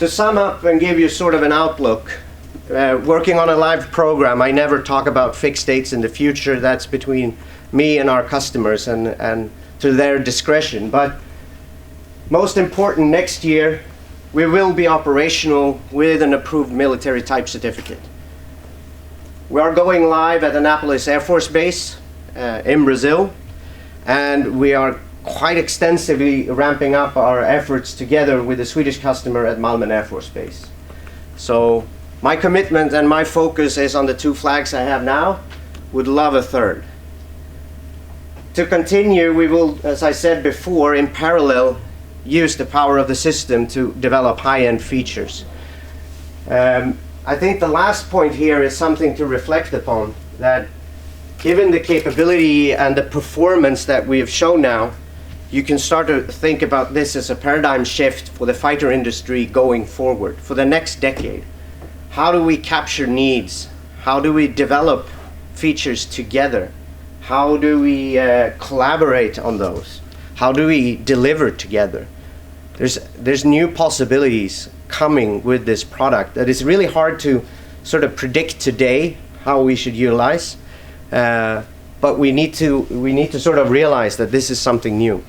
To sum up and give you sort of an outlook, working on a live program, I never talk about fixed dates in the future. That's between me and our customers and to their discretion. But most important, next year we will be operational with an approved military type certificate. We are going live at Annapolis Air Force Base in Brazil, and we are quite extensively ramping up our efforts together with the Swedish customer at Malmen Air Force Base. So my commitment and my focus is on the 2 flags I have now. Would love a third. To continue, we will, as I said before, in parallel, use the power of the system to develop high-end features. I think the last point here is something to reflect upon, that given the capability and the performance that we have shown now, you can start to think about this as a paradigm shift for the fighter industry going forward, for the next decade. How do we capture needs? How do we develop features together? How do we collaborate on those? How do we deliver together? There's new possibilities coming with this product that is really hard to sort of predict today how we should utilize, but we need to sort of realize that this is something new.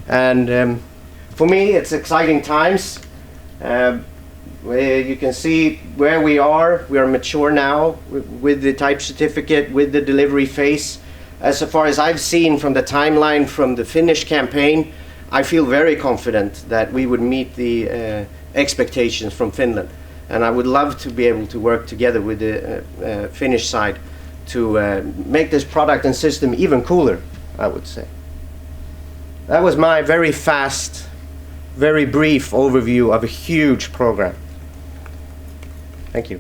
And for me, it's exciting times. You can see where we are. We are mature now with the type certificate, with the delivery phase. As far as I've seen from the timeline from the Finnish campaign, I feel very confident that we would meet the expectations from Finland. And I would love to be able to work together with the Finnish side to make this product and system even cooler, I would say. That was my very fast, very brief overview of a huge program. Thank you.